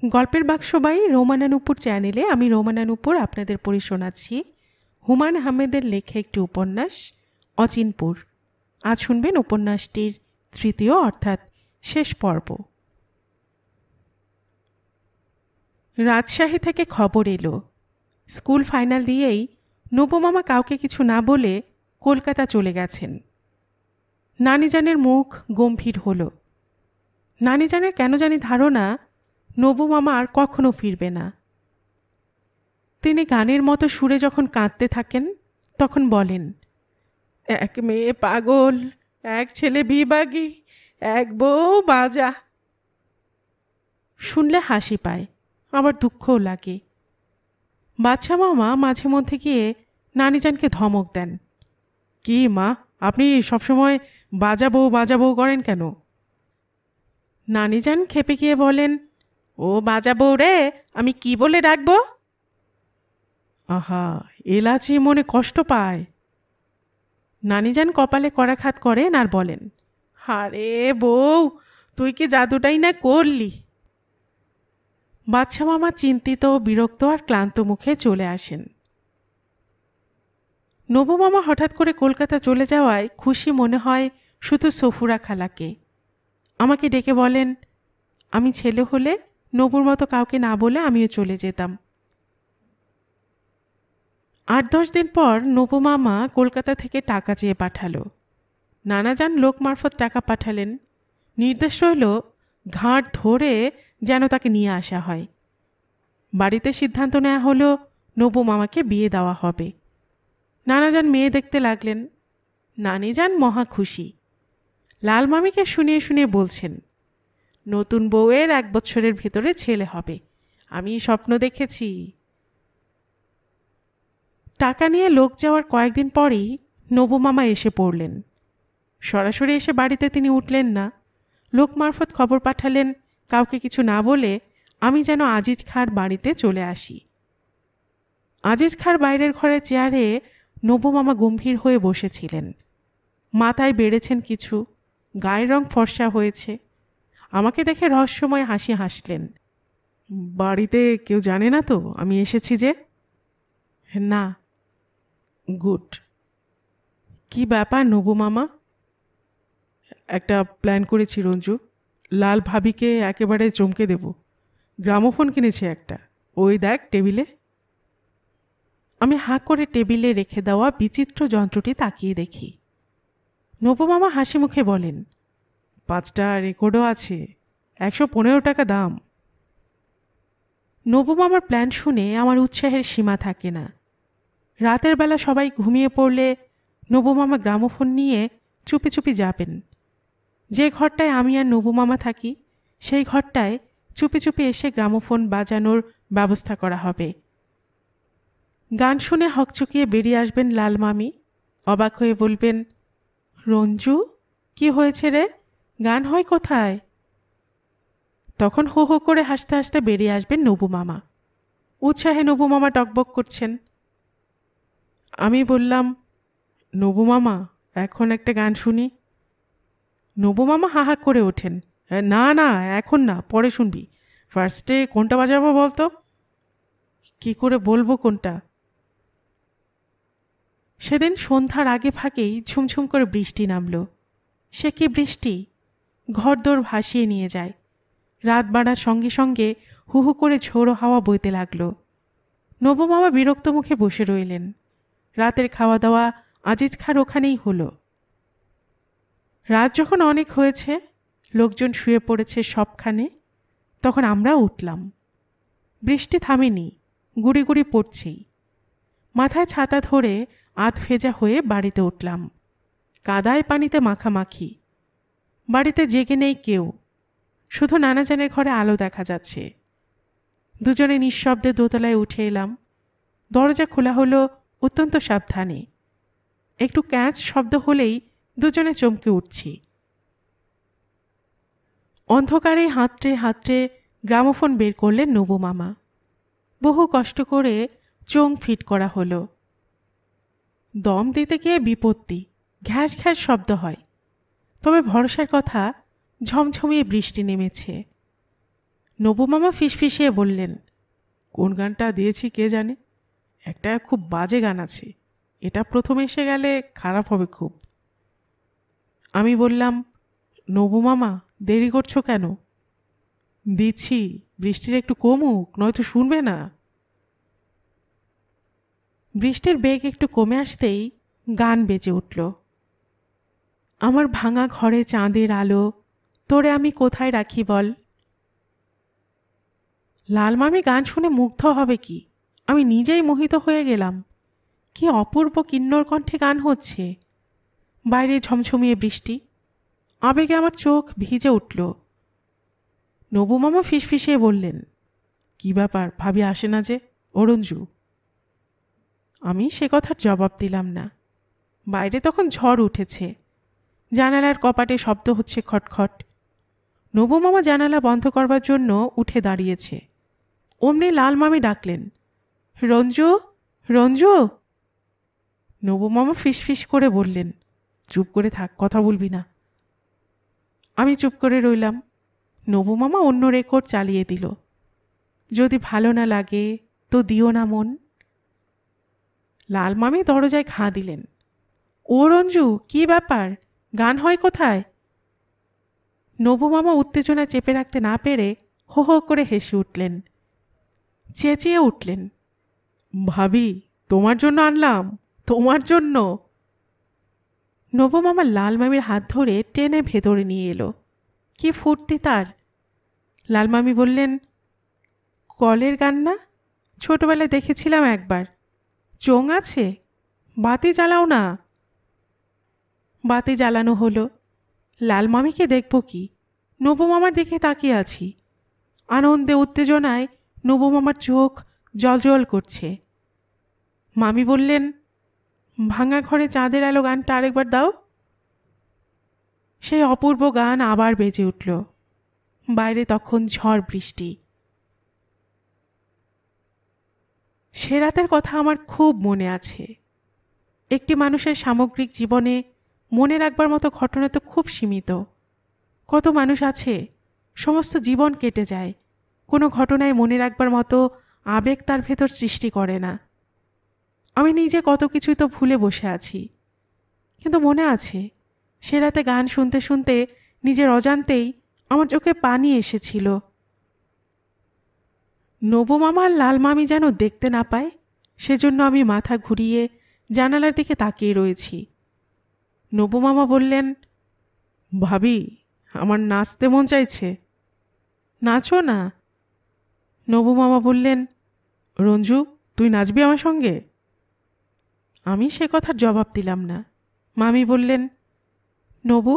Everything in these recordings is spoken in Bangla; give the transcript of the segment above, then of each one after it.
গল্পের বাক্সবাই রোমানানুপুর চ্যানেলে আমি রোমানানুপুর আপনাদের পড়ে শোনাচ্ছি হুমায়ূন আহমেদের লেখা একটি উপন্যাস অচিনপুর। আজ শুনবেন উপন্যাসটির তৃতীয় অর্থাৎ শেষ পর্ব। রাজশাহী থেকে খবর এলো স্কুল ফাইনাল দিয়েই নবমামা কাউকে কিছু না বলে কলকাতা চলে গেছেন। নানিজানের মুখ গম্ভীর হলো। নানিজানের কেন জানি ধারণা নবমামা আর কখনো ফিরবে না। তিনি গানের মতো সুরে যখন কাঁদতে থাকেন তখন বলেন, এক মেয়ে পাগল, এক ছেলে বিবাগী, এক বউ বাজা। শুনলে হাসি পায়, আবার দুঃখও লাগে। বাচ্চা মামা মাঝে মধ্যে গিয়ে নানিজানকে ধমক দেন, কি মা, আপনি সবসময় বাজাবো করেন কেন? নানিজান খেপে গিয়ে বলেন, ও বাজাবো রে, আমি কি বলে ডাকবো? আহা, এলাচি মনে কষ্ট পায়। নানিজান কপালে করাঘাত করেন আর বলেন, হারে বউ, তুই কি জাদুটাই না করলি? বাচ্চা মামা চিন্তিত, বিরক্ত আর ক্লান্ত মুখে চলে আসেন। নবমামা হঠাৎ করে কলকাতা চলে যাওয়ায় খুশি মনে হয় শুধু সফুরা খালাকে। আমাকে ডেকে বলেন, আমি ছেলে হলে নবুর মতো কাউকে না বলে আমিও চলে যেতাম। ৮-১০ দিন পর নবমামা কলকাতা থেকে টাকা চেয়ে পাঠালো। নানাজান লোক মারফত টাকা পাঠালেন। নির্দেশ রইল ঘাট ধরে যেন তাকে নিয়ে আসা হয়। বাড়িতে সিদ্ধান্ত নেওয়া হলো নবমামাকে বিয়ে দেওয়া হবে। নানাজান মেয়ে দেখতে লাগলেন। নানিজান মহা খুশি। লাল মামিকে শুনিয়ে শুনিয়ে বলছেন, নতুন বউয়ের ১ বছরের ভেতরে ছেলে হবে, আমি স্বপ্ন দেখেছি। টাকা নিয়ে লোক যাওয়ার কয়েকদিন পরেই নবমামা এসে পড়লেন। সরাসরি এসে বাড়িতে তিনি উঠলেন না, লোক মারফত খবর পাঠালেন কাউকে কিছু না বলে আমি যেন আজিজ খাঁর বাড়িতে চলে আসি। আজিজ খাঁর বাইরের ঘরের চেয়ারে নবমামা গম্ভীর হয়ে বসেছিলেন। মাথায় বেড়েছেন কিছু, গায়ের রং ফর্সা হয়েছে। আমাকে দেখে রহস্যময় হাসি হাসলেন। বাড়িতে কেউ জানে না তো আমি এসেছি যে? না। গুড। কি ব্যাপার নবমামা? একটা প্ল্যান করেছি রঞ্জু, লাল ভাবিকে একেবারে চমকে দেব। গ্রামোফোন কিনেছে একটা, ওই দেখ টেবিলে। আমি হাঁ করে টেবিলে রেখে দেওয়া বিচিত্র যন্ত্রটি তাকিয়ে দেখি। নবমামা হাসি মুখে বলেন, 5টা রেকর্ডও আছে, 115 টাকা দাম। নবমামার প্ল্যান শুনে আমার উৎসাহের সীমা থাকে না। রাতের বেলা সবাই ঘুমিয়ে পড়লে নবমামা গ্রামোফোন নিয়ে চুপি চুপি যাবেন। যে ঘরটায় আমি আর নবমামা থাকি সেই ঘরটায় চুপি চুপি এসে গ্রামোফোন বাজানোর ব্যবস্থা করা হবে। গান শুনে হকচকিয়ে বেরিয়ে আসবেন লাল মামি। অবাক হয়ে বলবেন, রঞ্জু, কি হয়েছে রে, গান হয় কোথায়? তখন হো হো করে হাসতে হাসতে বেরিয়ে আসবেন নবুমামা। উৎসাহে নবুমামা টকবক করছেন। আমি বললাম, নবুমামা, এখন একটা গান শুনি। নবুমামা হাহা করে ওঠেন, না না, এখন না, পরে শুনবি। ফার্স্টে কোনটা বাজাবো বলতো? কি করে বলবো কোনটা? সেদিন সন্ধ্যার আগে ফাঁকেই ঝুমঝুম করে বৃষ্টি নামল। সে কি বৃষ্টি! ঘরদোর ভাসিয়ে নিয়ে যায়। রাত বাড়ার সঙ্গে সঙ্গে হু হু করে ঝোড়ো হাওয়া বইতে লাগল। নবমামা বিরক্ত মুখে বসে রইলেন। রাতের খাওয়া দাওয়া আজিজ খাঁর ওখানেই হলো। রাত যখন অনেক হয়েছে, লোকজন শুয়ে পড়েছে সবখানে, তখন আমরা উঠলাম। বৃষ্টি থামেনি, গুড়ি গুড়ি পড়ছেই। মাথায় ছাতা ধরে আধ ভেজা হয়ে বাড়িতে উঠলাম। কাদায় পানিতে মাখামাখি। বাড়িতে জেগে নেই কেউ, শুধু নানাজানের ঘরে আলো দেখা যাচ্ছে। দুজনে নিঃশব্দে দোতলায় উঠে এলাম। দরজা খোলা হলো অত্যন্ত সাবধানে। একটু ক্যাঁচ শব্দ হলেই দুজনে চমকে উঠছি। অন্ধকারে হাতড়ে হাতড়ে গ্রামোফোন বের করলেন নবুমামা। বহু কষ্ট করে চোং ফিট করা হলো। দম দিতে গিয়ে বিপত্তি, ঘ্যাস ঘ্যাস শব্দ হয়। তবে ভরসার কথা, ঝমঝমিয়ে বৃষ্টি নেমেছে। নবু মামা ফিসফিসিয়ে বললেন, কোন গানটা দিয়েছি কে জানে, একটা খুব বাজে গান আছে, এটা প্রথমে এসে গেলে খারাপ হবে খুব। আমি বললাম, নবু মামা দেরি করছো কেন? দিচ্ছি, বৃষ্টির একটু কমুক, নয়তো শুনবে না। বৃষ্টির বেগ একটু কমে আসতেই গান বেজে উঠল। আমার ভাঙা ঘরে চাঁদের আলো, তোরে আমি কোথায় রাখি বল। লালমামি গান শুনে মুগ্ধ হবে কি, আমি নিজেই মোহিত হয়ে গেলাম। কি অপূর্ব কিন্নর কণ্ঠে গান হচ্ছে। বাইরে ঝমঝমিয়ে বৃষ্টি, আবেগে আমার চোখ ভিজে উঠল। নবু মামা ফিসফিসিয়ে বললেন, কি ব্যাপার, ভাবি আসে না যে, অরঞ্জু? আমি সে কথার জবাব দিলাম না। বাইরে তখন ঝড় উঠেছে, জানালার কপাটে শব্দ হচ্ছে খটখট। নবু মামা জানালা বন্ধ করবার জন্য উঠে দাঁড়িয়েছে। অমনি লাল মামি ডাকলেন, রঞ্জু, রঞ্জু। নবু মামা ফিসফিস করে বললেন, চুপ করে থাক, কথা বলবি না। আমি চুপ করে রইলাম। নবু মামা অন্য রেকর্ড চালিয়ে দিল, যদি ভালো না লাগে তো দিও না মন। লাল মামি দরজায় ঘা দিলেন, ও রঞ্জু, কি ব্যাপার, গান হয় কোথায়? নবু মামা উত্তেজনা চেপে রাখতে না পেরে হো হো করে হেসে উঠলেন, চেঁচিয়ে উঠলেন, ভাবি তোমার জন্য আনলাম, তোমার জন্য। নবু মামা লাল মামির হাত ধরে টেনে ভেতরে নিয়ে এলো। কি ফুর্তি তার! লাল মামি বললেন, কলের গান না, ছোটবেলায় দেখেছিলাম একবার, চোং আছে, বাতি জ্বালাও না। বাতি জ্বালানো হলো। লাল মামিকে দেখব কি, নবু মামার দিকে তাকিয়ে আছি। আনন্দে উত্তেজনায় নবু মামার চোখ জলজল করছে। মামি বললেন, ভাঙা ঘরে চাঁদের আলো গানটা আরেকবার দাও। সেই অপূর্ব গান আবার বেজে উঠল। বাইরে তখন ঝড় বৃষ্টি। সে রাতের কথা আমার খুব মনে আছে। একটি মানুষের সামগ্রিক জীবনে মনে রাখবার মতো ঘটনা তো খুব সীমিত। কত মানুষ আছে, সমস্ত জীবন কেটে যায়, কোনো ঘটনায় মনে রাখবার মতো আবেগ তার ভেতর সৃষ্টি করে না। আমি নিজে কত কিছুই তো ভুলে বসে আছি, কিন্তু মনে আছে সে রাতে গান শুনতে শুনতে নিজের অজান্তেই আমার চোখে পানি এসেছিল। নবু মামা আর লাল মামি যেন দেখতে না পায়, সেজন্য আমি মাথা ঘুরিয়ে জানালার দিকে তাকিয়ে রয়েছি। নবু মামা বললেন, ভাবি আমার নাচতে মন চাইছে, নাচো না। নবু মামা বললেন, রঞ্জু তুই নাচবি আমার সঙ্গে? আমি সে কথার জবাব দিলাম না। মামি বললেন, নবু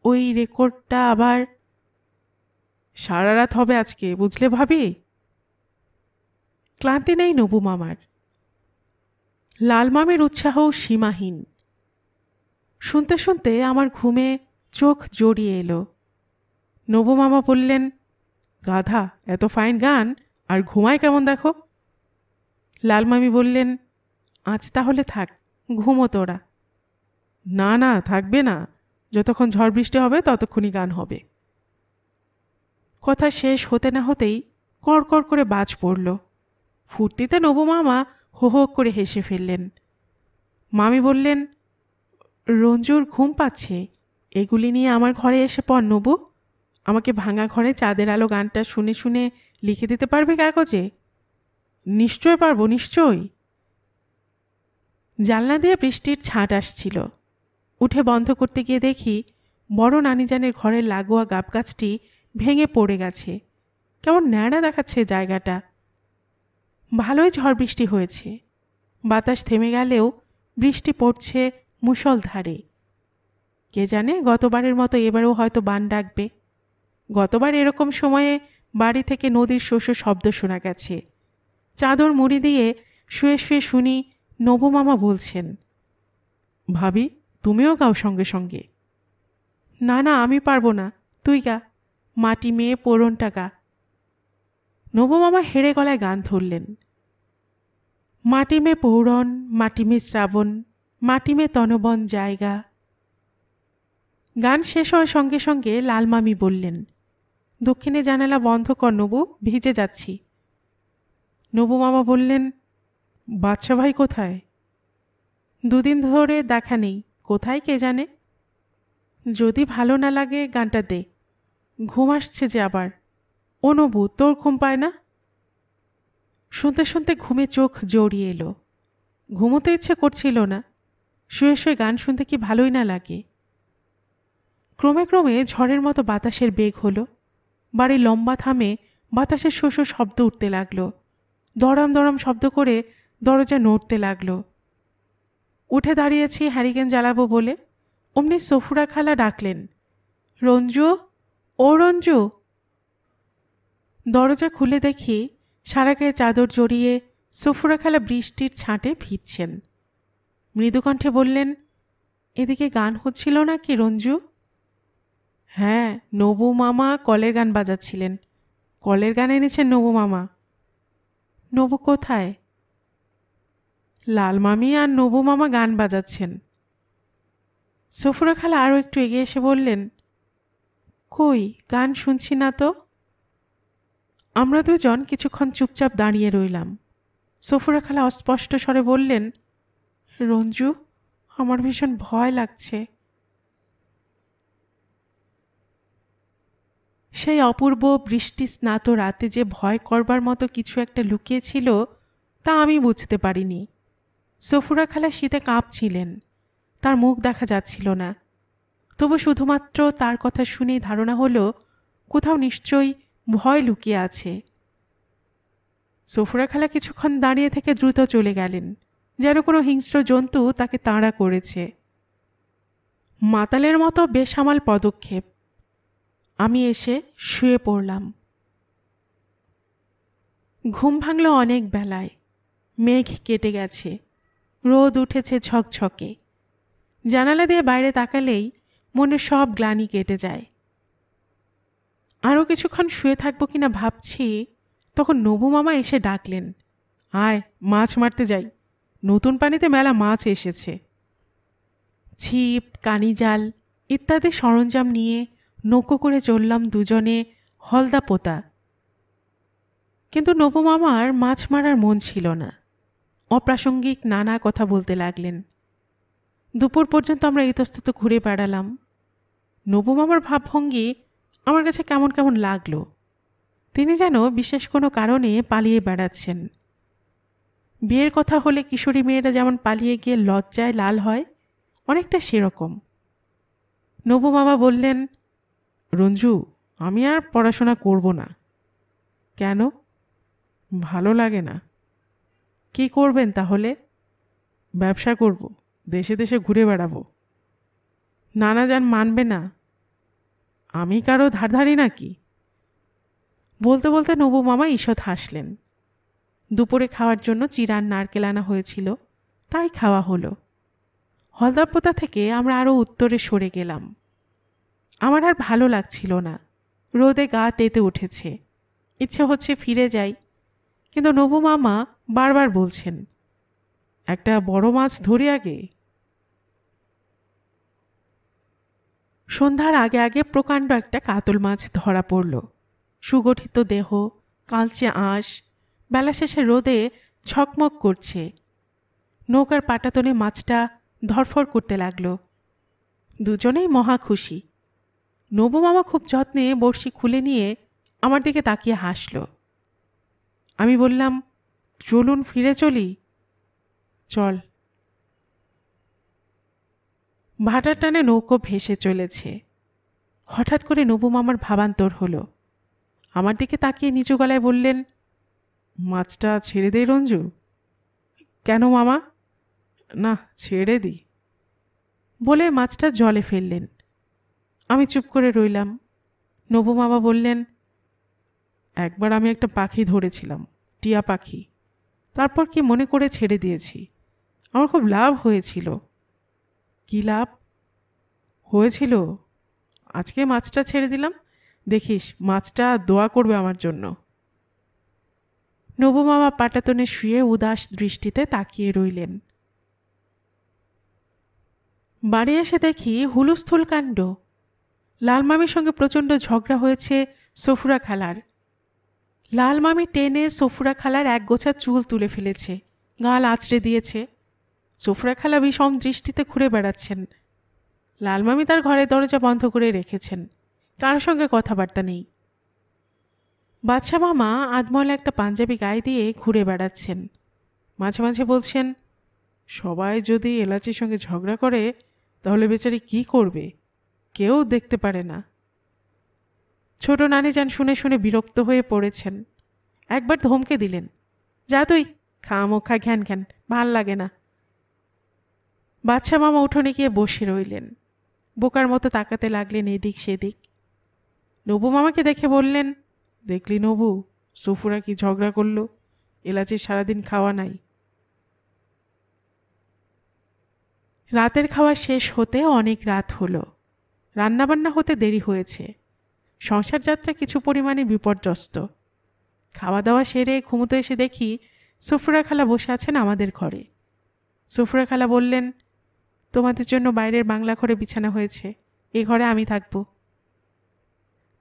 ওই রেকর্ডটা আবার। সারা রাত হবে আজকে, বুঝলে ভাবি। ক্লান্তি নেই নবু মামার। লাল মামির উৎসাহ সীমাহীন। শুনতে শুনতে আমার ঘুমে চোখ জড়িয়ে এলো। নবু মামা বললেন, গাধা, এত ফাইন গান আর ঘুমায় কেমন দেখো। লাল মামি বললেন, আজ তাহলে থাক, ঘুমো তোরা। না না, থাকবে না, যতক্ষণ ঝড় বৃষ্টি হবে ততক্ষণই গান হবে। কথা শেষ হতে না হতেই কড়কড় করে বাজ পড়ল। ফুর্তিতে নবু মামা হো হো করে হেসে ফেললেন। মামি বললেন, রঞ্জুর ঘুম পাচ্ছে, এগুলি নিয়ে আমার ঘরে এসে পড় নবু। আমাকে ভাঙা ঘরে চাঁদের আলো গানটা শুনে শুনে লিখে দিতে পারবে কাগজে? নিশ্চয় পারবো, নিশ্চয়ই। জানলা দিয়ে বৃষ্টির ছাঁট আসছিল। উঠে বন্ধ করতে গিয়ে দেখি বড় নানিজানের ঘরের লাগোয়া গাব গাছটি ভেঙে পড়ে গেছে। কেমন ন্যাড়া দেখাচ্ছে জায়গাটা। ভালোই ঝড় বৃষ্টি হয়েছে। বাতাস থেমে গেলেও বৃষ্টি পড়ছে মুষলধারে। কে জানে গতবারের মতো এবারেও হয়তো বান ডাকবে। গতবার এরকম সময়ে বাড়ি থেকে নদীর শোষ শব্দ শোনা গেছে। চাদর মুড়ি দিয়ে শুয়ে শুয়ে শুনি নবু মামা বলছেন, ভাবি তুমিও গাও সঙ্গে সঙ্গে। না না, আমি পারবো না, তুই গা, মাটি মেয়ে পোড়নটা গা। নবু মামা হেড়ে গলায় গান ধরলেন, মাটি মে পৌরন, মাটি মে শ্রাবণ, মাটি মে তনবন জায়গা। গান শেষ হওয়ার সঙ্গে সঙ্গে লাল মামি বললেন, দক্ষিণে জানালা বন্ধ কর নবু, ভিজে যাচ্ছি। নবু মামা বললেন, বাচ্চা ভাই কোথায়? 2 দিন ধরে দেখা নেই, কোথায় কে জানে। যদি ভালো না লাগে গানটা দে, ঘুম আসছে যে আবার। ও নবু, তোর ঘুম পায় না? শুনতে শুনতে ঘুমে চোখ জড়িয়ে এলো। ঘুমোতে ইচ্ছে করছিল না, শুয়ে শুয়ে গান শুনতে কি ভালোই না লাগে। ক্রমে ক্রমে ঝড়ের মতো বাতাসের বেগ হলো। বাড়ি লম্বা থামে বাতাসের শো শো শব্দ উঠতে লাগলো। দড়াম দড়াম শব্দ করে দরজা নড়তে লাগলো। উঠে দাঁড়িয়েছি হ্যারিকেন জ্বালাবো বলে, অমনি সফুরা খালা ডাকলেন, রঞ্জু, ও রঞ্জু। দরজা খুলে দেখি সারা গায়ে চাদর জড়িয়ে সফুরা খালা বৃষ্টির ছাঁটে ভিজছেন। মৃদুকণ্ঠে বললেন, এদিকে গান হচ্ছিল না কি রঞ্জু? হ্যাঁ, নবু মামা কলের গান বাজাচ্ছিলেন। কলের গান এনেছেন নবু মামা। নবু কোথায়? লাল মামি আর নবু মামা গান বাজাচ্ছেন। সফুরা খালা আরও একটু এগিয়ে এসে বললেন, কই, গান শুনছি না তো। আমরা দুজন কিছুক্ষণ চুপচাপ দাঁড়িয়ে রইলাম। সফুরা খালা অস্পষ্ট স্বরে বললেন, রঞ্জু, আমার ভীষণ ভয় লাগছে। সেই অপূর্ব বৃষ্টি স্নাত রাতে যে ভয় করবার মতো কিছু একটা লুকিয়েছিল তা আমি বুঝতে পারিনি। সফুরা খালা শীতে কাঁপছিলেন, তার মুখ দেখা যাচ্ছিল না। তবু শুধুমাত্র তার কথা শুনেই ধারণা হলো কোথাও নিশ্চয়ই ভয় লুকিয়ে আছে। সফুরা খালা কিছুক্ষণ দাঁড়িয়ে থেকে দ্রুত চলে গেলেন, যেন কোনো হিংস্র জন্তু তাকে তাড়া করেছে। মাতালের মতো বেসামাল পদক্ষেপ। আমি এসে শুয়ে পড়লাম। ঘুম ভাঙল অনেক বেলায়। মেঘ কেটে গেছে, রোদ উঠেছে ঝকঝকে। জানালা দিয়ে বাইরে তাকালেই মনে সব গ্লানি কেটে যায়। আরও কিছুক্ষণ শুয়ে থাকবো কিনা ভাবছি, তখন নবু মামা এসে ডাকলেন, আয় মাছ মারতে যাই, নতুন পানিতে মেলা মাছ এসেছে। ছিপ, কানিজাল ইত্যাদি সরঞ্জাম নিয়ে নৌকো করে চললাম দুজনে হলদা পোতা। কিন্তু নবু মামার মাছ মারার মন ছিল না। অপ্রাসঙ্গিক নানা কথা বলতে লাগলেন। দুপুর পর্যন্ত আমরা ইতস্তত ঘুরে বেড়ালাম। নবু মামার ভাবভঙ্গি আমার কাছে কেমন কেমন লাগলো। তিনি যেন বিশেষ কোনো কারণে পালিয়ে বেড়াচ্ছেন। বিয়ের কথা হলে কিশোরী মেয়েরা যেমন পালিয়ে গিয়ে লজ্জায় লাল হয়, অনেকটা সেরকম। নবু মামা বললেন, রঞ্জু, আমি আর পড়াশোনা করব না। কেন? ভালো লাগে না। কি করবেন তাহলে? ব্যবসা করব, দেশে দেশে ঘুরে বেড়াবো। নানা যান মানবে না। আমি কারো ধারধারি নাকি? বলতে বলতে নবু মামা ঈষৎ হাসলেন। দুপুরে খাওয়ার জন্য চিড়ার নারকেল আনা হয়েছিল, তাই খাওয়া হলো। হলদারপোতা থেকে আমরা আরও উত্তরে সরে গেলাম। আমার আর ভালো লাগছিল না, রোদে গা তেতে উঠেছে, ইচ্ছে হচ্ছে ফিরে যাই। কিন্তু নবু মামা বারবার বলছেন, একটা বড় মাছ ধরি আগে। সন্ধ্যার আগে আগে প্রকাণ্ড একটা কাতল মাছ ধরা পড়ল। সুগঠিত দেহ, কালচে আঁশ, বেলা শেষে রোদে ঝকমক করছে। নৌকার পাটাতনে মাছটা ধরফর করতে লাগলো। দুজনেই মহা খুশি। নবু মামা খুব যত্নে বড়শি খুলে নিয়ে আমার দিকে তাকিয়ে হাসল। আমি বললাম, চলুন ফিরে চলি। চল। ভাটার টানে নৌকো ভেসে চলেছে। হঠাৎ করে নবু মামার ভাবান্তর হলো। আমার দিকে তাকিয়ে নিচু গলায় বললেন, মাছটা ছেড়ে দেই রঞ্জু? কেন মামা? না, ছেড়ে দিই। বলে মাছটা জলে ফেললেন। আমি চুপ করে রইলাম। নবু মামা বললেন, একবার আমি একটা পাখি ধরেছিলাম, টিয়া পাখি। তারপর কি মনে করে ছেড়ে দিয়েছি। আমার খুব লাভ হয়েছিল। কি লাভ হয়েছিল? আজকে মাছটা ছেড়ে দিলাম, দেখিস মাছটা দোয়া করবে আমার জন্য। নবু মামা পাটাতনে শুয়ে উদাস দৃষ্টিতে তাকিয়ে রইলেন। বাড়ি এসে দেখি হুলুস্থুল কাণ্ড। লালমামির সঙ্গে প্রচণ্ড ঝগড়া হয়েছে সফুরা খালার। লাল মামি টেনে সফুরা খালার এক গোছা চুল তুলে ফেলেছে, গাল আঁচড়ে দিয়েছে। সফুরা খালা বিষম দৃষ্টিতে ঘুরে বেড়াচ্ছেন। লাল মামি তার ঘরের দরজা বন্ধ করে রেখেছেন, কারোর সঙ্গে কথাবার্তা নেই। বাদশা মামা আধমলা একটা পাঞ্জাবি গায়ে দিয়ে ঘুরে বেড়াচ্ছেন, মাঝে মাঝে বলছেন, সবাই যদি এলাচির সঙ্গে ঝগড়া করে তাহলে বেচারি কি করবে, কেউ দেখতে পারে না। ছোট নানিজান শুনে শুনে বিরক্ত হয়ে পড়েছেন। একবার ধমকে দিলেন, যা তুই, খামোখা ঘ্যান ঘ্যান, ভাল লাগে না। বাদশা মামা উঠোনে গিয়ে বসে রইলেন, বোকার মতো তাকাতে লাগলেন এদিক সেদিক। নবু মামাকে দেখে বললেন, দেখলি নবু, সফুরা কি ঝগড়া করল, এলাচির সারাদিন খাওয়া নাই। রাতের খাওয়া শেষ হতে অনেক রাত হলো। রান্নাবান্না হতে দেরি হয়েছে। সংসার যাত্রা কিছু পরিমাণে বিপর্যস্ত। খাওয়া দাওয়া সেরে ঘুমোতে এসে দেখি সফুরা খালা বসে আছেন আমাদের ঘরে। সফুরা খালা বললেন, তোমাদের জন্য বাইরের বাংলা ঘরে বিছানা হয়েছে, এ ঘরে আমি থাকব।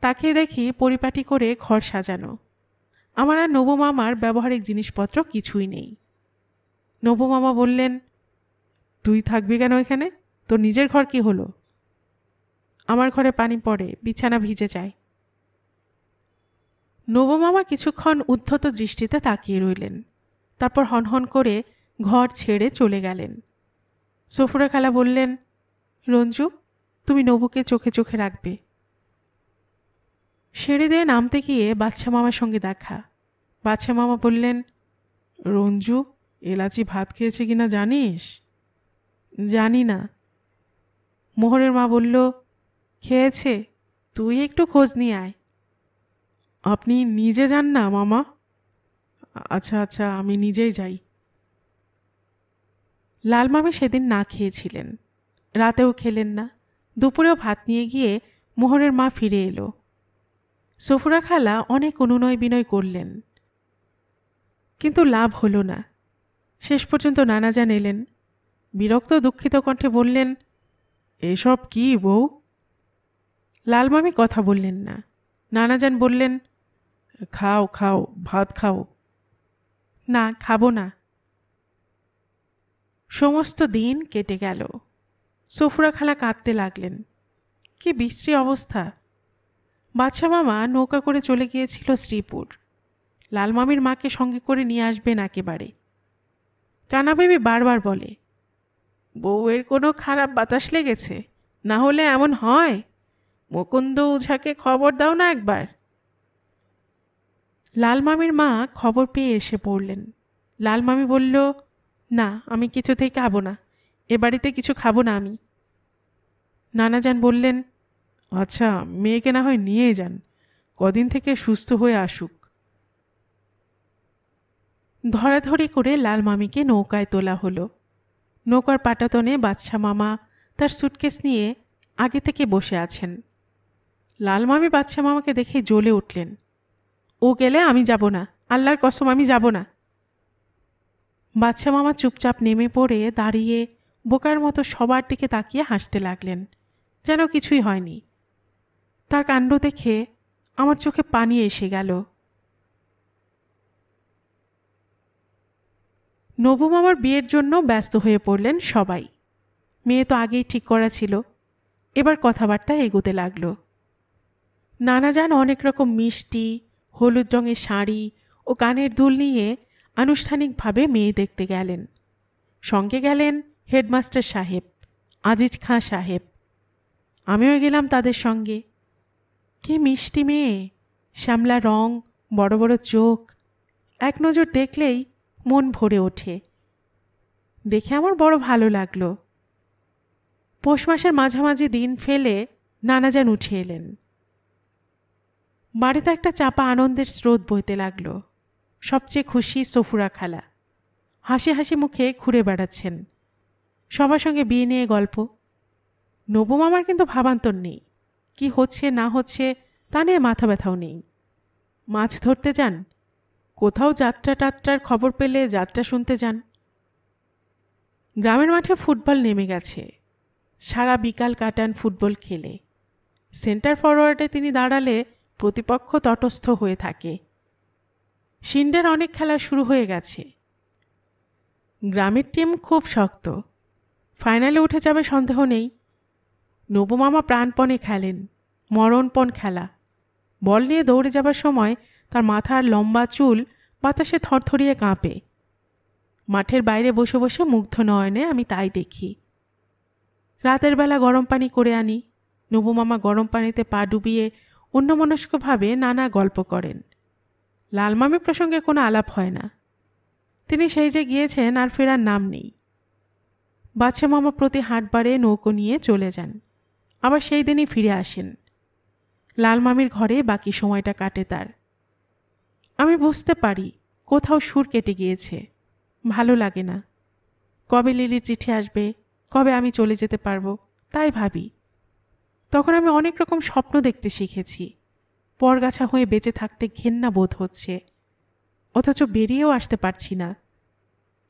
তাকিয়ে দেখি পরিপাটি করে ঘর সাজানো। আমার আর নবু মামার ব্যবহারিক জিনিসপত্র কিছুই নেই। নবু মামা বললেন, তুই থাকবি কেন এখানে, তোর নিজের ঘর কি হলো? আমার ঘরে পানি পড়ে, বিছানা ভিজে যায়। নবু মামা কিছুক্ষণ উদ্ধত দৃষ্টিতে তাকিয়ে রইলেন, তারপর হনহন করে ঘর ছেড়ে চলে গেলেন। সফুরা খালা বললেন, রঞ্জু, তুমি নবুকে চোখে চোখে রাখবে। সিঁড়ি দিয়ে নামতে গিয়ে বাদশা মামার সঙ্গে দেখা। বাদশা মামা বললেন, রঞ্জু, এলাচি ভাত খেয়েছে কিনা জানিস? জানি না। মোহরের মা বলল, খেয়েছে, তুই একটু খোঁজ নিয়ে আয়। আপনি নিজে যান না মামা? আচ্ছা আচ্ছা, আমি নিজেই যাই। লাল মামি সেদিন না খেয়েছিলেন, রাতেও খেলেন না, দুপুরেও ভাত নিয়ে গিয়ে মোহরের মা ফিরে এলো। সফুরা খালা অনেক অনুনয় বিনয় করলেন, কিন্তু লাভ হলো না। শেষ পর্যন্ত নানাজান এলেন। বিরক্ত দুঃখিত কণ্ঠে বললেন, এসব কি বউ? লাল মামি কথা বললেন না। নানাজান বললেন, খাও খাও, ভাত খাও। না, খাবো না। সমস্ত দিন কেটে গেল। সফুরা খালা কাঁদতে লাগলেন। কি বিশ্রী অবস্থা! বাদশা মামা নৌকা করে চলে গিয়েছিল শ্রীপুর। লাল মামির মাকে সঙ্গে করে নিয়ে আসবেন একেবারে। কানা বেবি বারবার বলে, বউয়ের কোনো খারাপ বাতাস লেগেছে, না হলে এমন হয়? মুকুন্দ ওঝাকে খবর দাও না একবার। লাল মামির মা খবর পেয়ে এসে পড়লেন। লাল মামি বলল, না, আমি কিছুতেই খাবো না, এ বাড়িতে কিছু খাবো না আমি। নানাজান বললেন, আচ্ছা, মেয়েকে না হয় নিয়ে যান, কদিন থেকে সুস্থ হয়ে আসুক। ধরাধরি করে লাল মামিকে নৌকায় তোলা হলো। নৌকার পাটাতনে বাদশা মামা তার সুটকেস নিয়ে আগে থেকে বসে আছেন। লাল মামি বাদশা মামাকে দেখে জ্বলে উঠলেন, ও গেলে আমি যাব না, আল্লাহর কসম আমি যাব না। বাদশা মামা চুপচাপ নেমে পড়ে দাঁড়িয়ে বোকার মতো সবার দিকে তাকিয়ে হাসতে লাগলেন, যেন কিছুই হয়নি। তার কাণ্ড দেখে আমার চোখে পানি এসে গেল। নবু মামার বিয়ের জন্য ব্যস্ত হয়ে পড়লেন সবাই। মেয়ে তো আগেই ঠিক করা ছিল, এবার কথাবার্তা এগোতে লাগলো। নানাজান অনেক রকম মিষ্টি, হলুদ রঙের শাড়ি ও কানের দুল নিয়ে আনুষ্ঠানিকভাবে মেয়ে দেখতে গেলেন। সঙ্গে গেলেন হেডমাস্টার সাহেব, আজিজ খাঁ সাহেব। আমিও গেলাম তাদের সঙ্গে। কি মিষ্টি মেয়ে, শ্যামলা রং, বড় বড় চোখ, এক নজর দেখলেই মন ভরে ওঠে। দেখে আমার বড় ভালো লাগলো। পৌষ মাসের মাঝামাঝি দিন ফেলে নানাজান উঠে এলেন। বাড়িতে একটা চাপা আনন্দের স্রোত বইতে লাগলো। সবচেয়ে খুশি সফুরা খালা, হাসি হাসি মুখে ঘুরে বেড়াচ্ছেন। সবার সঙ্গে বিয়ে নিয়ে গল্প। নবু মামার কিন্তু ভাবান্তর নেই, কি হচ্ছে না হচ্ছে তা নিয়ে মাথা ব্যথাও নেই। মাছ ধরতে যান, কোথাও যাত্রা টাত্রার খবর পেলে যাত্রা শুনতে যান। গ্রামের মাঠে ফুটবল নেমে গেছে, সারা বিকাল কাটান ফুটবল খেলে। সেন্টার ফরওয়ার্ডে তিনি দাঁড়ালে প্রতিপক্ষ তটস্থ হয়ে থাকে। শিন্ডের অনেক খেলা শুরু হয়ে গেছে। গ্রামের টিম খুব শক্ত, ফাইনালে উঠে যাবে সন্দেহ নেই। নবু মামা প্রাণপণে খেলেন, মরণপণ খেলা। বল নিয়ে দৌড়ে যাবার সময় তার মাথার লম্বা চুল বাতাসে থরথরিয়ে কাঁপে। মাঠের বাইরে বসে বসে মুগ্ধ নয়নে আমি তাই দেখি। রাতের বেলা গরম পানি করে আনি। নবু মামা গরম পানিতে পা ডুবিয়ে অন্যমনস্কভাবে নানা গল্প করেন। লালমামি প্রসঙ্গে কোনো আলাপ হয় না। তিনি সেই যে গিয়েছেন আর ফেরার নাম নেই। বাচ্চা মামা প্রতি হাটবারে নৌকো নিয়ে চলে যান, আবার সেই দিনই ফিরে আসেন। লালমামির ঘরে বাকি সময়টা কাটে তার। আমি বুঝতে পারি কোথাও সুর কেটে গিয়েছে, ভালো লাগে না। কবে লিলির চিঠি আসবে, কবে আমি চলে যেতে পারবো, তাই ভাবি। তখন আমি অনেক রকম স্বপ্ন দেখতে শিখেছি। পরগাছা হয়ে বেঁচে থাকতে ঘেন্না বোধ হচ্ছে, অথচ বেরিয়েও আসতে পারছি না।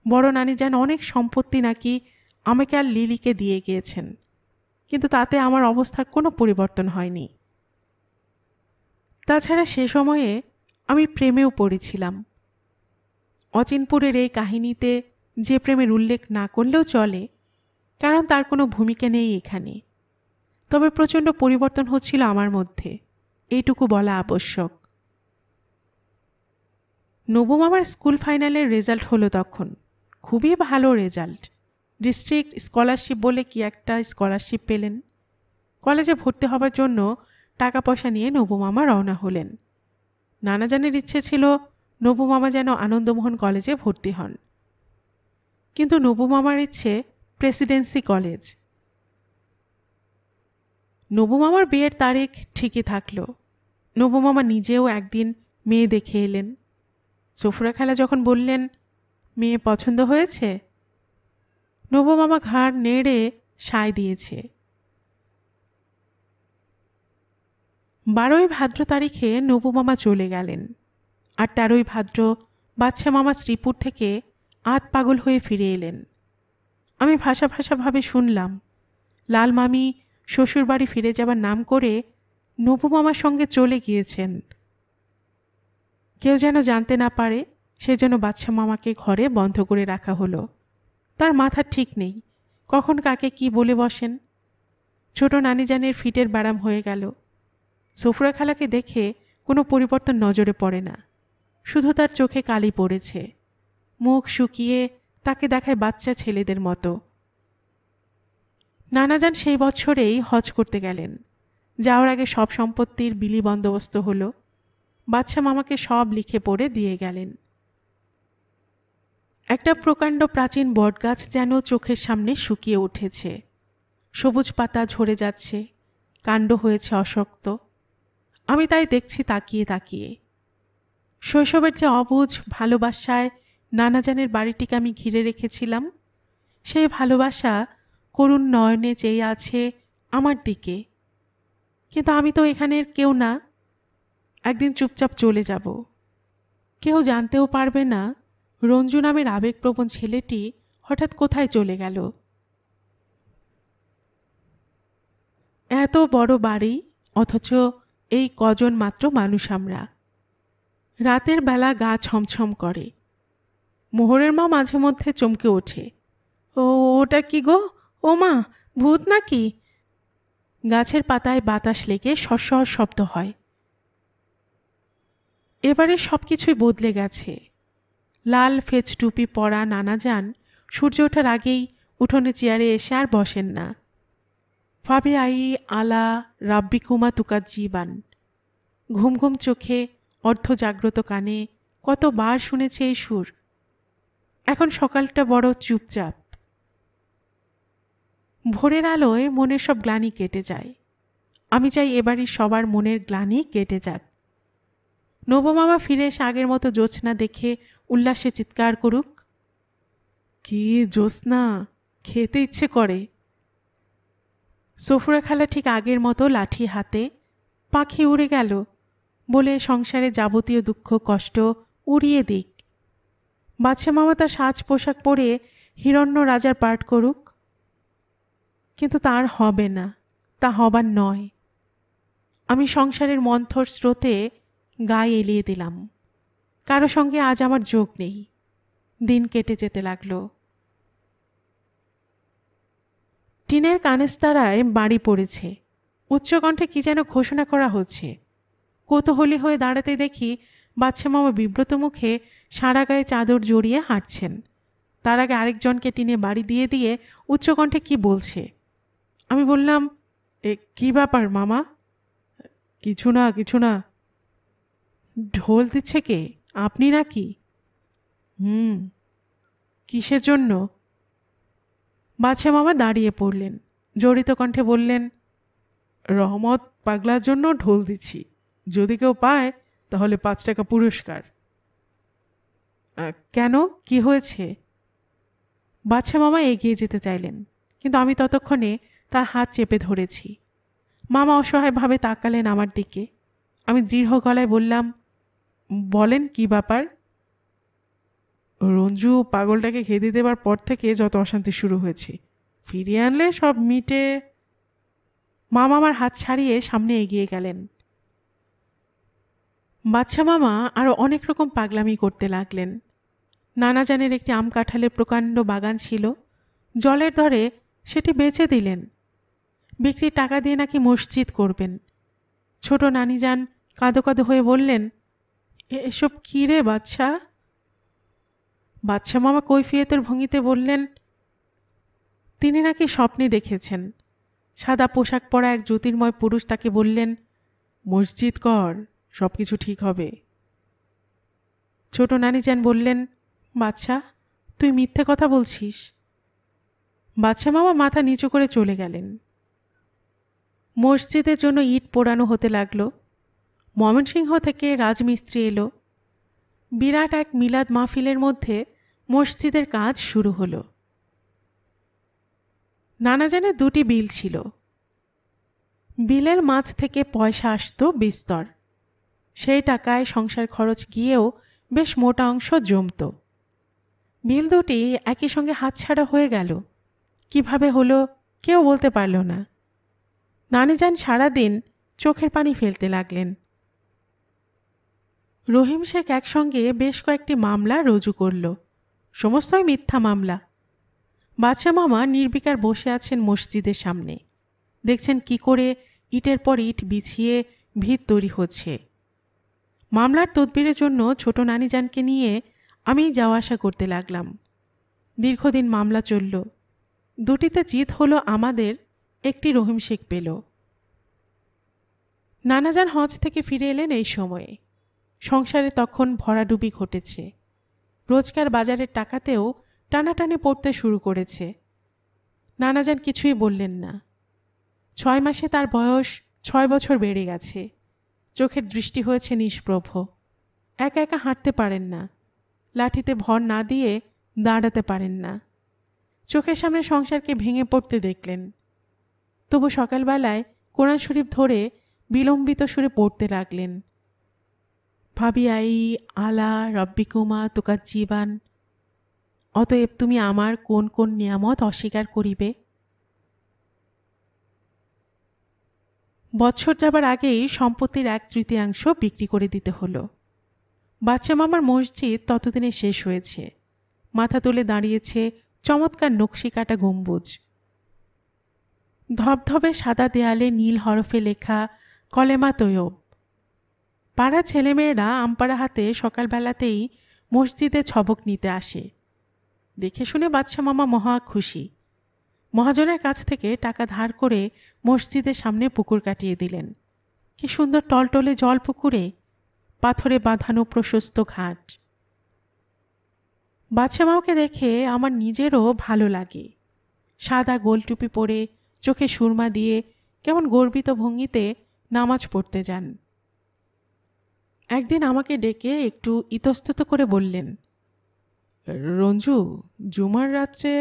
বড় নানি যেন অনেক সম্পত্তি নাকি আমাকে আর লিলিকে দিয়ে গিয়েছেন, কিন্তু তাতে আমার অবস্থার কোনো পরিবর্তন হয়নি। তাছাড়া সে সময়ে আমি প্রেমেও পড়েছিলাম। অচিনপুরের এই কাহিনীতে যে প্রেমের উল্লেখ না করলেও চলে, কারণ তার কোনো ভূমিকা নেই এখানে। তবে প্রচণ্ড পরিবর্তন হচ্ছিল আমার মধ্যে, এইটুকু বলা আবশ্যক। নবু মামার স্কুল ফাইনালের রেজাল্ট হলো তখন, খুবই ভালো রেজাল্ট। ডিস্ট্রিক্ট স্কলারশিপ বলে কি একটা স্কলারশিপ পেলেন। কলেজে ভর্তি হবার জন্য টাকা পয়সা নিয়ে নবু মামা রওনা হলেন। নানাজানের ইচ্ছে ছিল নবু মামা যেন আনন্দমোহন কলেজে ভর্তি হন, কিন্তু নবু মামার ইচ্ছে প্রেসিডেন্সি কলেজ। নবু মামার বিয়ের তারিখ ঠিকই থাকলো। নবু মামা নিজেও একদিন মেয়ে দেখে এলেন। সফুরা খালা যখন বললেন, মেয়ে পছন্দ হয়েছে, নবু মামা ঘাড় নেড়ে সায় দিয়েছে। 12ই ভাদ্র তারিখে নবু মামা চলে গেলেন, আর 13ই ভাদ্র বাচ্চা মামা শ্রীপুর থেকে আধ পাগল হয়ে ফিরে এলেন। আমি ভাষা ভাষাভাবে শুনলাম লাল মামি শ্বশুরবাড়ি ফিরে যাবার নাম করে নবু মামার সঙ্গে চলে গিয়েছেন। কেউ যেন জানতে না পারে, সেজন্য বাচ্চা মামাকে ঘরে বন্ধ করে রাখা হলো। তার মাথা ঠিক নেই, কখন কাকে কি বলে বসেন। ছোট নানিজানের ফিটের ব্যারাম হয়ে গেল। সফুরা খালাকে দেখে কোনো পরিবর্তন নজরে পড়ে না, শুধু তার চোখে কালি পড়েছে। মুখ শুকিয়ে তাকে দেখায় বাচ্চা ছেলেদের মতো। নানাজান সেই বছরেই হজ করতে গেলেন। যাওয়ার আগে সব সম্পত্তির বিলি বন্দোবস্ত হলো। বাচ্চা মামাকে সব লিখে পড়ে দিয়ে গেলেন। একটা প্রকাণ্ড প্রাচীন বটগাছ যেন চোখের সামনে শুকিয়ে উঠেছে। সবুজ পাতা ঝরে যাচ্ছে, কাণ্ড হয়েছে অশক্ত। আমি তাই দেখছি তাকিয়ে তাকিয়ে। শৈশবের যে অবুঝ ভালোবাসায় নানাজানের বাড়িটিকে আমি ঘিরে রেখেছিলাম, সেই ভালোবাসা করুণ নয়নে চেয়ে আছে আমার দিকে। কিন্তু আমি তো এখানের কেউ না। একদিন চুপচাপ চলে যাব। কেউ জানতেও পারবে না রঞ্জু নামের আবেগপ্রবণ ছেলেটি হঠাৎ কোথায় চলে গেল। এত বড় বাড়ি, অথচ এই কজন মাত্র মানুষ আমরা। রাতের বেলা গা ছমছম করে। মোহরের মা মাঝে মধ্যে চমকে ওঠে, ওটা কি গো, ও মা, ভূত নাকি? গাছের পাতায় বাতাস লেগে সরসর শব্দ হয়। এবারে সব কিছুই বদলে গেছে। লাল ফেজ টুপি পরা নানাজান সূর্য ওঠার আগেই উঠোনে চেয়ারে এসে আর বসেন না। ফাবে আই আলা রাব্বিকুমা তুকার জীবান। ঘুম ঘুম চোখে অর্ধজাগ্রত কানে কতবার শুনেছে এই সুর। এখন সকালটা বড় চুপচাপ। ভোরের আলোয় মনের সব গ্লানি কেটে যায়। আমি চাই এবারই সবার মনের গ্লানি কেটে যাক। নবমামা ফিরে এসে আগের মতো জ্যোৎস্না দেখে উল্লাসে চিৎকার করুক, কি জ্যোৎস্না, খেতে ইচ্ছে করে। সফুরা খালা ঠিক আগের মতো লাঠি হাতে, পাখি উড়ে গেল বলে সংসারে যাবতীয় দুঃখ কষ্ট উড়িয়ে দিক। বাদশা মামা তার সাজ পোশাক পরে হিরণ্য রাজার পাঠ করুক। কিন্তু তার হবে না, তা হবার নয়। আমি সংসারের মন্থর স্রোতে গায়ে এলিয়ে দিলাম। কারো সঙ্গে আজ আমার যোগ নেই। দিন কেটে যেতে লাগলো। টিনের কানেস্তারায় বাড়ি পড়েছে। উচ্চকণ্ঠে কি যেন ঘোষণা করা হচ্ছে। কৌতূহলী হয়ে দাঁড়াতে দেখি বাদশা মামা বিব্রত মুখে সারা গায়ে চাদর জড়িয়ে হাঁটছেন। তার আগে আরেকজনকে টিনে বাড়ি দিয়ে দিয়ে উচ্চকণ্ঠে কি বলছে। আমি বললাম, কি ব্যাপার মামা? কিছু না, কিছু না। ঢোল দিচ্ছে কে? আপনি নাকি? কিসের জন্য? বাদশা মামা দাঁড়িয়ে পড়লেন, জড়িত কণ্ঠে বললেন, রহমত পাগলার জন্য ঢোল দিচ্ছি। যদি কেউ পায় তাহলে 5 টাকা পুরস্কার। কেন, কি হয়েছে? বাদশা মামা এগিয়ে যেতে চাইলেন, কিন্তু আমি ততক্ষণে তার হাত চেপে ধরেছি। মামা অসহায়ভাবে তাকালেন আমার দিকে। আমি দৃঢ় গলায় বললাম, বলেন কি ব্যাপার? রঞ্জু পাগলটাকে খেতে দেবার পর থেকে যত অশান্তি শুরু হয়েছে, ফিরিয়ে আনলে সব মিটে। মামা আমার হাত ছাড়িয়ে সামনে এগিয়ে গেলেন। বাদশা মামা আরও অনেক রকম পাগলামি করতে লাগলেন। নানাজানের একটি আম কাঁঠালের প্রকাণ্ড বাগান ছিল, জলের দরে সেটি বেচে দিলেন। বিক্রির টাকা দিয়ে নাকি মসজিদ করবেন। ছোট নানিজান কাঁদো কাঁদো হয়ে বললেন, এসব কী রে বাদশা? বাদশা মামা কৈফিয়তের ভঙ্গিতে বললেন, তিনি নাকি স্বপ্নে দেখেছেন সাদা পোশাক পরা এক জ্যোতির্ময় পুরুষ তাকে বললেন, মসজিদ কর, সব কিছু ঠিক হবে। ছোট নানিজান বললেন, বাদশা, তুই মিথ্যে কথা বলছিস। বাদশা মামা মাথা নিচু করে চলে গেলেন। মসজিদের জন্য ইট পোড়ানো হতে লাগলো। ময়মনসিংহ থেকে রাজমিস্ত্রি এলো। বিরাট এক মিলাদ মাহফিলের মধ্যে মসজিদের কাজ শুরু হলো। নানাজানের 2টি বিল ছিল। বিলের মাঝ থেকে পয়সা আসতো বিস্তর। সেই টাকায় সংসার খরচ গিয়েও বেশ মোটা অংশ জমত। বিল 2টি একই সঙ্গে হাতছাড়া হয়ে গেল। কিভাবে হলো কেউ বলতে পারল না। নানিজান সারাদিন চোখের পানি ফেলতে লাগলেন। রহিম শেখ একসঙ্গে বেশ কয়েকটি মামলা রুজু করল, সমস্তই মিথ্যা মামলা। বাদশা মামা নির্বিকার বসে আছেন মসজিদের সামনে, দেখছেন কি করে ইটের পর ইট বিছিয়ে ভিত তৈরি হচ্ছে। মামলার তদবিরের জন্য ছোট নানিজানকে নিয়ে আমি যাওয়া আসা করতে লাগলাম। দীর্ঘদিন মামলা চলল। 2টিতে জিত হলো আমাদের, একটি রহিম শেখ পেল। নানাজান হজ থেকে ফিরে এলেন এই সময়ে। সংসারে তখন ভরাডুবি ঘটেছে। রোজকার বাজারের টাকাতেও টানাটানি পড়তে শুরু করেছে। নানাজান কিছুই বললেন না। 6 মাসে তার বয়স 6 বছর বেড়ে গেছে। চোখের দৃষ্টি হয়েছে নিষ্প্রভ। একা একা হাঁটতে পারেন না। লাঠিতে ভর না দিয়ে দাঁড়াতে পারেন না। চোখের সামনে সংসারকে ভেঙে পড়তে দেখলেন। তবু সকালবেলায় কোরআন শরীফ ধরে বিলম্বিত সুরে পড়তে লাগলেন। ভাবিয়াই আলা রব্বিকুমা তুকাজ্জিবান, অতএব তুমি আমার কোন কোন নিয়ামত অস্বীকার করিবে। বৎসর যাবার আগেই সম্পত্তির 1/3 বিক্রি করে দিতে হলো। বাদশা মামার মসজিদ ততদিনে শেষ হয়েছে। মাথা তুলে দাঁড়িয়েছে চমৎকার নকশি কাটা গম্বুজ। ধবধবে সাদা দেয়ালে নীল হরফে লেখা কলেমা তৈয়ব। পাড়া ছেলেমেয়েরা আমপাড়া হাতে সকালবেলাতেই মসজিদে ছবক নিতে আসে। দেখে শুনে বাদশা মামা মহা খুশি। মহাজনের কাছ থেকে টাকা ধার করে মসজিদের সামনে পুকুর কাটিয়ে দিলেন। কি সুন্দর টলটলে জল পুকুরে, পাথরে বাঁধানো প্রশস্ত ঘাট। বাদশা মামাকে দেখে আমার নিজেরও ভালো লাগে। সাদা গোলটুপি পরে চোখে সুরমা দিয়ে কেমন গর্বিত ভঙ্গিতে নামাজ পড়তে যান। একদিন আমাকে ডেকে একটু ইতস্তত করে বললেন, রঞ্জু, জুমার রাত্রে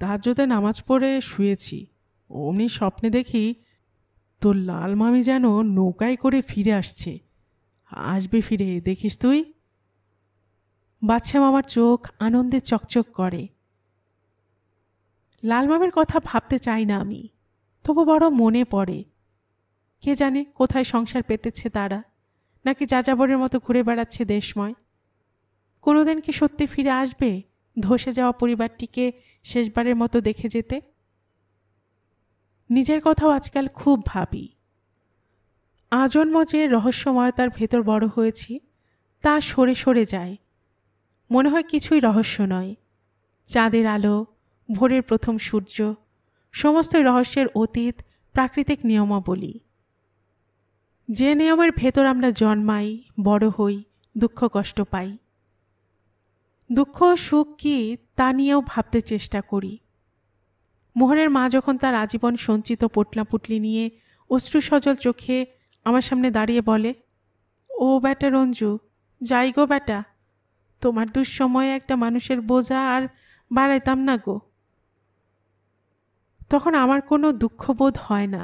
তাহাজ্জুদে নামাজ পড়ে শুয়েছি, অমনি স্বপ্নে দেখি তোর লাল মামি যেন নৌকায় করে ফিরে আসবে ফিরে, দেখিস তুই। বাদশা মামার চোখ আনন্দে চকচক করে। লাল মামির কথা ভাবতে চাই না আমি, তবু বড় মনে পড়ে। কে জানে কোথায় সংসার পেতেছে তারা, নাকি যাযাবরের মতো ঘুরে বেড়াচ্ছে দেশময়। কোনোদিন কি সত্যি ফিরে আসবে ধসে যাওয়া পরিবারটিকে শেষবারের মতো দেখে যেতে? নিজের কথাও আজকাল খুব ভাবি। আজন্ম যে রহস্যময়তার ভেতর বড় হয়েছি তা সরে সরে যায়। মনে হয় কিছুই রহস্য নয়। চাঁদের আলো, ভোরের প্রথম সূর্য, সমস্ত রহস্যের অতীত প্রাকৃতিক নিয়মাবলী। যে নিয়মের ভেতর আমরা জন্মাই, বড় হই, দুঃখ কষ্ট পাই। দুঃখ সুখ কি তা নিয়েও ভাবতে চেষ্টা করি। মোহনের মা যখন তার আজীবন সঞ্চিত পোটলাপুটলি নিয়ে অশ্রুসজল চোখে আমার সামনে দাঁড়িয়ে বলে, ও বেটা রঞ্জু, যাই গো বেটা, তোমার দুঃসময়ে একটা মানুষের বোঝা আর বাড়াইতাম না গো। তখন আমার কোনো দুঃখবোধ হয় না,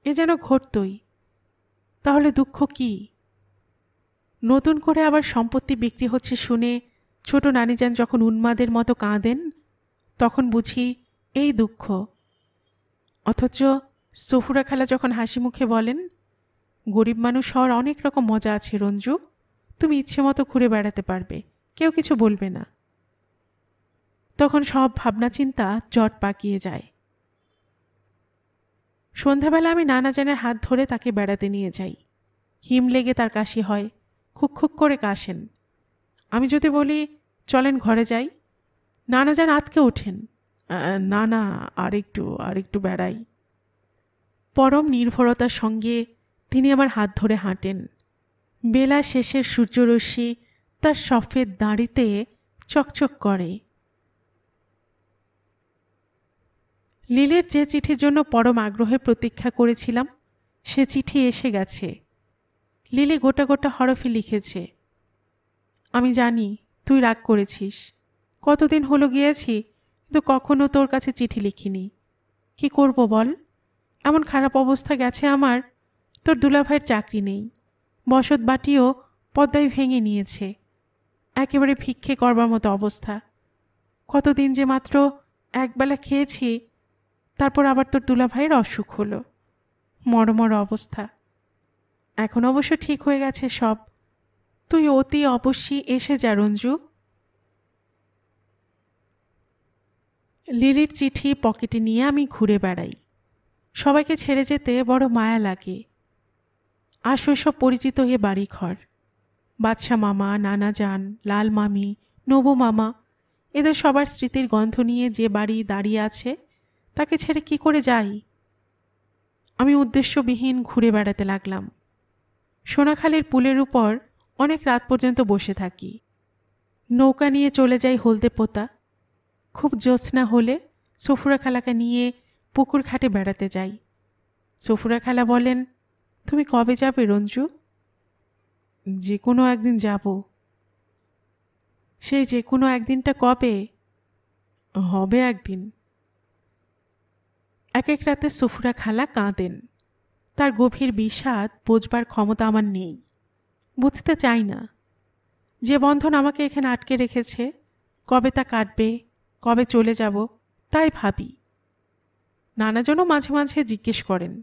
এ যেন ঘটতই। তাহলে দুঃখ কি? নতুন করে আবার সম্পত্তি বিক্রি হচ্ছে শুনে ছোট নানিজান যখন উন্মাদের মতো কাঁদেন, তখন বুঝি এই দুঃখ। অথচ সফুরা খালা যখন হাসি মুখে বলেন, গরিব মানুষ হওয়ার অনেক রকম মজা আছে রঞ্জু, তুমি ইচ্ছে মতো ঘুরে বেড়াতে পারবে, কেউ কিছু বলবে না, তখন সব ভাবনা চিন্তা জট পাকিয়ে যায়। সন্ধ্যাবেলা আমি নানাজানের হাত ধরে তাকে বেড়াতে নিয়ে যাই। হিম লেগে তার কাশি হয়, খুক খুক করে কাশেন। আমি যদি বলি চলেন ঘরে যাই, নানাজান আতকে ওঠেন, না না, আরেকটু বেড়াই। পরম নির্ভরতার সঙ্গে তিনি আমার হাত ধরে হাঁটেন। বেলা শেষের সূর্যরশ্মি তার সফেদ দাড়িতে চকচক করে। লিলির যে চিঠির জন্য পরম আগ্রহে প্রতীক্ষা করেছিলাম, সে চিঠি এসে গেছে। লিলি গোটা গোটা হরফে লিখেছে, আমি জানি তুই রাগ করেছিস, কতদিন হলো গিয়েছি, কিন্তু কখনো তোর কাছে চিঠি লিখিনি। কি করব বল, এমন খারাপ অবস্থা গেছে আমার, তোর দুলাভাইয়ের চাকরি নেই, বসত বাটিও পদ্মায় ভেঙে নিয়েছে, একেবারে ভিক্ষে করবার মতো অবস্থা। কতদিন যে মাত্র একবেলা খেয়েছি, তারপর আবার তোর দুলাভাইয়ের অসুখ হলো, মরমর অবস্থা। এখন অবশ্য ঠিক হয়ে গেছে সব, তুই অতি অবশ্যই এসে যা রঞ্জু। লিলির চিঠি পকেটে নিয়ে আমি ঘুরে বেড়াই। সবাইকে ছেড়ে যেতে বড় মায়া লাগে। আর শৈশব পরিচিত এ বাড়িঘর, বাদশা মামা, নানা যান, লাল মামি, নবু মামা, এদের সবার স্মৃতির গন্ধ নিয়ে যে বাড়ি দাঁড়িয়ে আছে, তাকে ছেড়ে কি করে যাই? আমি উদ্দেশ্যবিহীন ঘুরে বেড়াতে লাগলাম। সোনাখালীর পুলের উপর অনেক রাত পর্যন্ত বসে থাকি। নৌকা নিয়ে চলে যাই হলদে পোতা। খুব জ্যোৎস্না হলে সফুরা খালাকে নিয়ে পুকুর ঘাটে বেড়াতে যাই। সফুরা খালা বলেন, তুমি কবে যাবে রঞ্জু? যে কোনো একদিন যাব। সেই যে কোনো একদিনটা কবে? হবে একদিন। এক এক রাতে সফুরা খালা কাঁদেন। তার গভীর বিষাদ বোঝবার ক্ষমতা আমার নেই, বুঝতে চাই না। যে বন্ধন আমাকে এখানে আটকে রেখেছে, কবে তা কাটবে, কবে চলে যাব, তাই ভাবি। নানাজনও মাঝে মাঝে জিজ্ঞেস করেন,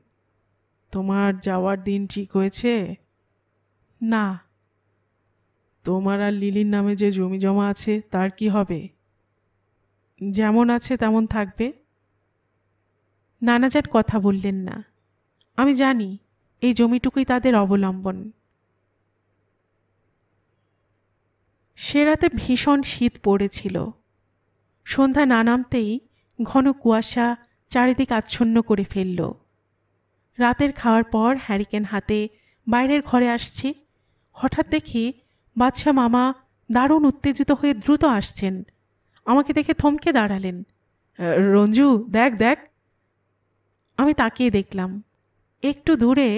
তোমার যাওয়ার দিন ঠিক হয়েছে? না। তোমার আর লিলির নামে যে জমি জমা আছে তার কি হবে? যেমন আছে তেমন থাকবে। নানাজান কথা বললেন না। আমি জানি এই জমিটুকুই তাদের অবলম্বন। সে রাতে ভীষণ শীত পড়েছিল। সন্ধ্যা না নামতেই ঘন কুয়াশা চারিদিক আচ্ছন্ন করে ফেলল। রাতের খাওয়ার পর হ্যারিকেন হাতে বাইরের ঘরে আসছি, হঠাৎ দেখি বাদশা মামা দারুণ উত্তেজিত হয়ে দ্রুত আসছেন। আমাকে দেখে থমকে দাঁড়ালেন। রঞ্জু, দেখ দেখ। আমি তাকিয়ে দেখলাম, একটু দূরে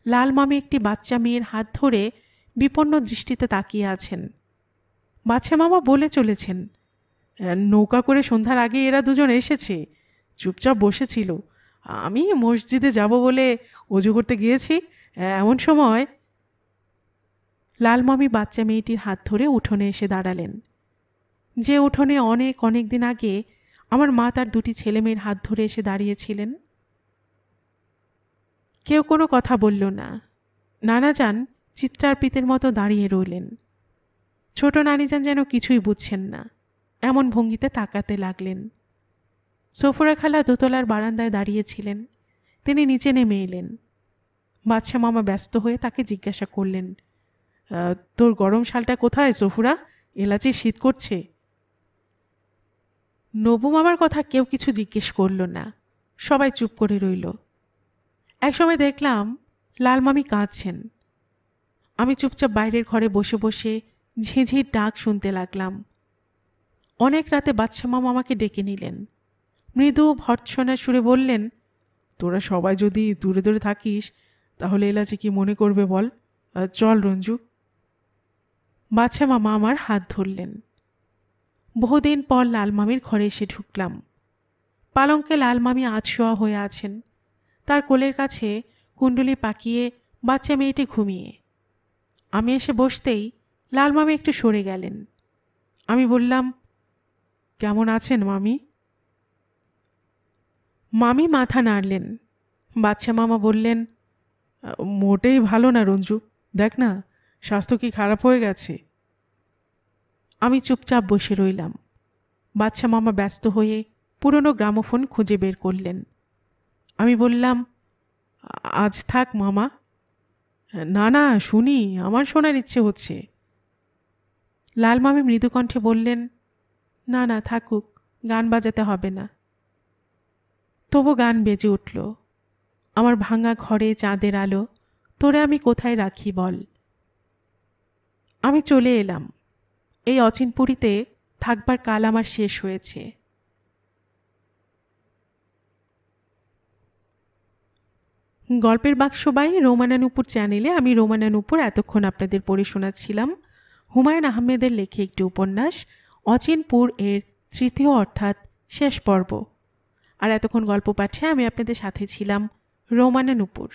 লাল মামি একটি বাচ্চা মেয়ের হাত ধরে বিপন্ন দৃষ্টিতে তাকিয়ে আছেন। বাদশা মামা বলে চলেছেন, নৌকা করে সন্ধ্যার আগে এরা দুজন এসেছে, চুপচাপ বসেছিল, আমি মসজিদে যাব বলে অজু করতে গিয়েছি, এমন সময়। লাল মামি বাচ্চা মেয়েটির হাত ধরে উঠোনে এসে দাঁড়ালেন, যে উঠোনে অনেক অনেক দিন আগে আমার মা তার দুটি ছেলে মেয়ের হাত ধরে এসে দাঁড়িয়েছিলেন। কেউ কোনো কথা বলল না। নানাজান চিত্রার্পিতের মতো দাঁড়িয়ে রইলেন। ছোট নানিজান যেন কিছুই বুঝছেন না, এমন ভঙ্গিতে তাকাতে লাগলেন। সফুরা খালা দোতলার বারান্দায় দাঁড়িয়েছিলেন। তিনি নিচে নেমে এলেন। বাদশা মামা ব্যস্ত হয়ে তাকে জিজ্ঞাসা করলেন, তোর গরম শালটা কোথায় সফুরা? এলাচি শীত করছে। নবু মামার কথা কেউ কিছু জিজ্ঞেস করল না, সবাই চুপ করে রইল। একসময় দেখলাম লাল মামি কাঁদছেন। আমি চুপচাপ বাইরের ঘরে বসে বসে ঝিঝির ডাক শুনতে লাগলাম। অনেক রাতে বাদশা মামা আমাকে ডেকে নিলেন। মৃদু ভর্ৎসনা সুরে বললেন, তোরা সবাই যদি দূরে দূরে থাকিস তাহলে এলাচি কি মনে করবে বল? চল রঞ্জু। বাদশা মামা আমার হাত ধরলেন। বহুদিন পর লাল মামির ঘরে এসে ঢুকলাম। পালঙ্কে লাল মামি আধশোয়া হয়ে আছেন। তার কোলের কাছে কুণ্ডলি পাকিয়ে বাচ্চা মেয়েটি ঘুমিয়ে। আমি এসে বসতেই লাল মামি একটু সরে গেলেন। আমি বললাম, কেমন আছেন মামি? মামি মাথা নাড়লেন। বাদশা মামা বললেন, মোটেই ভালো না রঞ্জু, দেখ না স্বাস্থ্য কি খারাপ হয়ে গেছে। আমি চুপচাপ বসে রইলাম। বাদশা মামা ব্যস্ত হয়ে পুরনো গ্রামোফোন খুঁজে বের করলেন। আমি বললাম, আজ থাক মামা। না না, শুনি, আমার শোনার ইচ্ছে হচ্ছে। লাল মামি মৃদুকণ্ঠে বললেন, না না থাকুক, গান বাজাতে হবে না। তবু গান বেজে উঠল। আমার ভাঙা ঘরে চাঁদের আলো, তোরে আমি কোথায় রাখি বল। আমি চলে এলাম। এই অচিনপুরীতে থাকবার কাল আমার শেষ হয়েছে। গল্পের বাক্সবাই রোমানা নূপুর চ্যানেলে আমি রোমানা নূপুর এতক্ষণ আপনাদের পড়ে শোনাচ্ছিলাম হুমায়ুন আহমেদের লেখে একটি উপন্যাস অচিনপুর এর তৃতীয় অর্থাৎ শেষ পর্ব। আর এতক্ষণ গল্প পাঠে আমি আপনাদের সাথে ছিলাম রোমানা নূপুর।